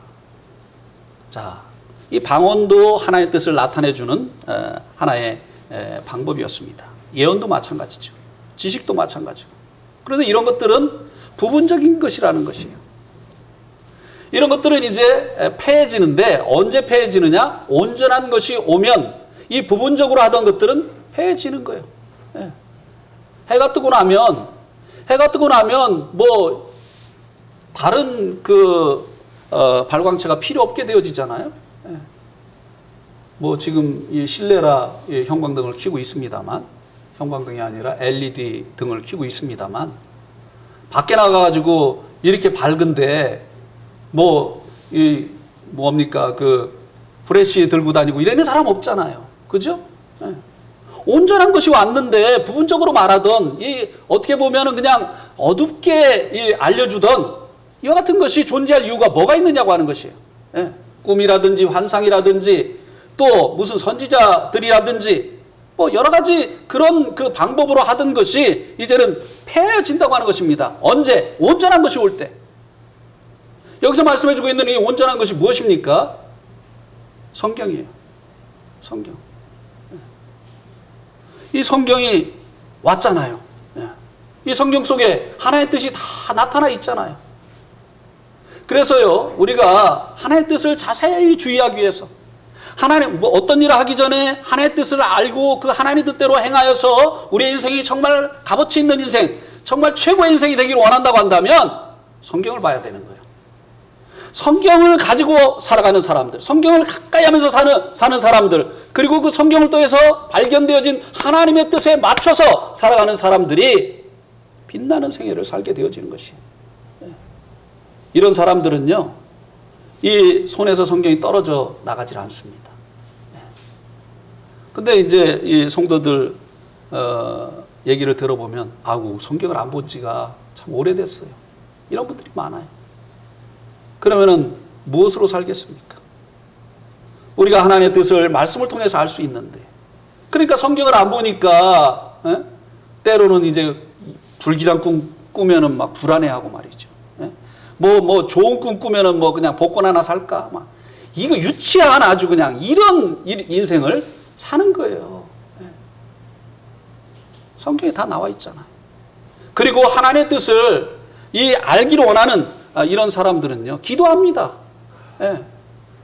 자, 이 방언도 하나의 뜻을 나타내주는 하나의 방법이었습니다. 예언도 마찬가지죠. 지식도 마찬가지고. 그런데 이런 것들은 부분적인 것이라는 것이에요. 이런 것들은 이제 패해지는데 언제 패해지느냐? 온전한 것이 오면 이 부분적으로 하던 것들은 패해지는 거예요. 예. 해가 뜨고 나면 다른 발광체가 필요 없게 되어지잖아요. 예. 지금 이 실내라 형광등을 켜고 있습니다만, 형광등이 아니라 LED 등을 켜고 있습니다만, 밖에 나가가지고 이렇게 밝은데 프레시 들고 다니고 이러는 사람 없잖아요. 그죠? 네. 온전한 것이 왔는데 부분적으로 말하던 어떻게 보면은 그냥 어둡게 알려주던 이와 같은 것이 존재할 이유가 뭐가 있느냐고 하는 것이에요. 네. 꿈이라든지 환상이라든지 또 무슨 선지자들이라든지 여러 가지 그런 그 방법으로 하던 것이 이제는 패해진다고 하는 것입니다. 언제? 온전한 것이 올 때. 여기서 말씀해주고 있는 이 온전한 것이 무엇입니까? 성경이에요. 성경. 이 성경이 왔잖아요. 이 성경 속에 하나의 뜻이 다 나타나 있잖아요. 그래서요, 우리가 하나의 뜻을 자세히 주의하기 위해서 하나님 어떤 일을 하기 전에 하나의 뜻을 알고 그 하나님의 뜻대로 행하여서 우리의 인생이 정말 값어치 있는 인생, 정말 최고의 인생이 되기를 원한다고 한다면 성경을 봐야 되는 거예요. 성경을 가지고 살아가는 사람들, 성경을 가까이 하면서 사는 사람들, 그리고 그 성경을 통해서 발견되어진 하나님의 뜻에 맞춰서 살아가는 사람들이 빛나는 생애를 살게 되어지는 것이에요. 이런 사람들은요, 이 손에서 성경이 떨어져 나가질 않습니다. 근데 이제 이 성도들 얘기를 들어보면 성경을 안 본 지가 참 오래됐어요. 이런 분들이 많아요. 그러면은 무엇으로 살겠습니까? 우리가 하나님의 뜻을 말씀을 통해서 알 수 있는데, 그러니까 성경을 안 보니까 때로는 이제 불길한 꿈 꾸면은 막 불안해하고 말이죠. 좋은 꿈 꾸면은 그냥 복권 하나 살까? 이거 유치한 아주 그냥 이런 인생을 사는 거예요. 성경에 다 나와 있잖아요. 그리고 하나님의 뜻을 알기를 원하는 이런 사람들은요, 기도합니다.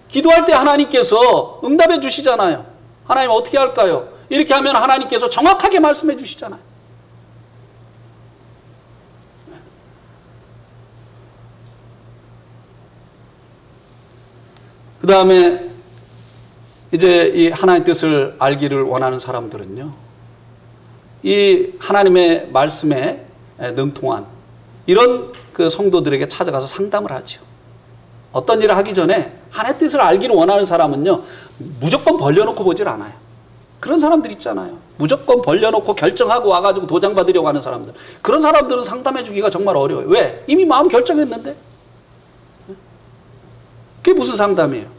기도할 때 하나님께서 응답해 주시잖아요. 하나님 어떻게 할까요? 이렇게 하면 하나님께서 정확하게 말씀해 주시잖아요. 그 다음에 이제 이 하나님의 뜻을 알기를 원하는 사람들은요, 이 하나님의 말씀에 능통한 이런 그 성도들에게 찾아가서 상담을 하죠. 어떤 일을 하기 전에 하나님의 뜻을 알기를 원하는 사람은요, 무조건 벌려놓고 보질 않아요. 그런 사람들 있잖아요. 무조건 벌려놓고 결정하고 와가지고 도장 받으려고 하는 사람들. 그런 사람들은 상담해 주기가 정말 어려워요. 왜? 이미 마음 결정했는데. 그게 무슨 상담이에요?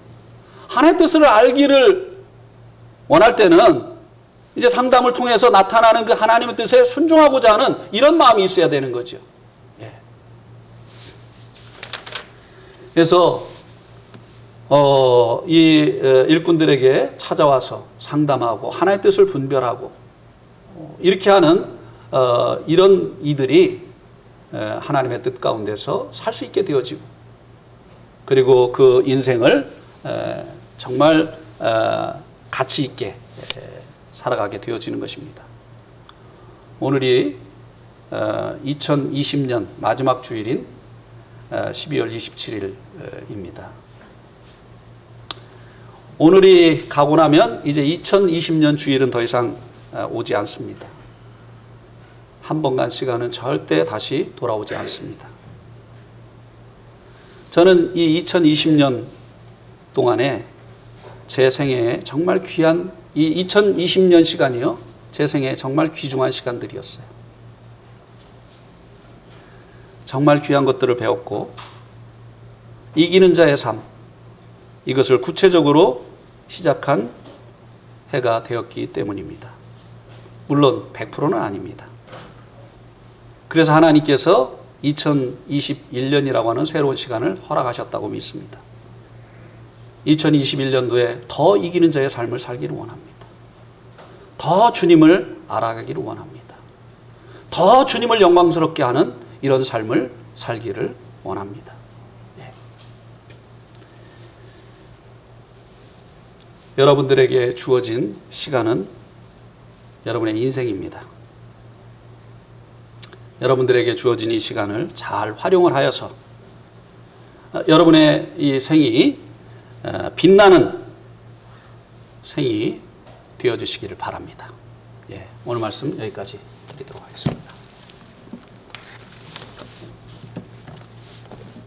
하나님의 뜻을 알기를 원할 때는 이제 상담을 통해서 나타나는 그 하나님의 뜻에 순종하고자 하는 이런 마음이 있어야 되는 거죠. 그래서 일꾼들에게 찾아와서 상담하고 하나의 뜻을 분별하고 이렇게 하는 이런 이들이 하나님의 뜻 가운데서 살 수 있게 되어지고, 그리고 그 인생을 정말 가치 있게 살아가게 되어지는 것입니다. 오늘이 2020년 마지막 주일인 12월 27일입니다. 오늘이 가고 나면 이제 2020년 주일은 더 이상 오지 않습니다. 한 번 간 시간은 절대 다시 돌아오지 않습니다. 저는 이 2020년 동안에 제 생애에 정말 귀한 이 2020년 시간이요, 제 생애에 정말 귀중한 시간들이었어요. 정말 귀한 것들을 배웠고, 이기는 자의 삶, 이것을 구체적으로 시작한 해가 되었기 때문입니다. 물론 100%는 아닙니다. 그래서 하나님께서 2021년이라고 하는 새로운 시간을 허락하셨다고 믿습니다. 2021년도에 더 이기는 자의 삶을 살기를 원합니다. 더 주님을 알아가기를 원합니다. 더 주님을 영광스럽게 하는 이런 삶을 살기를 원합니다. 예. 여러분들에게 주어진 시간은 여러분의 인생입니다. 여러분들에게 주어진 이 시간을 잘 활용을 하여서 여러분의 이 생이 빛나는 생이 되어주시기를 바랍니다. 예, 오늘 말씀 여기까지 드리도록 하겠습니다.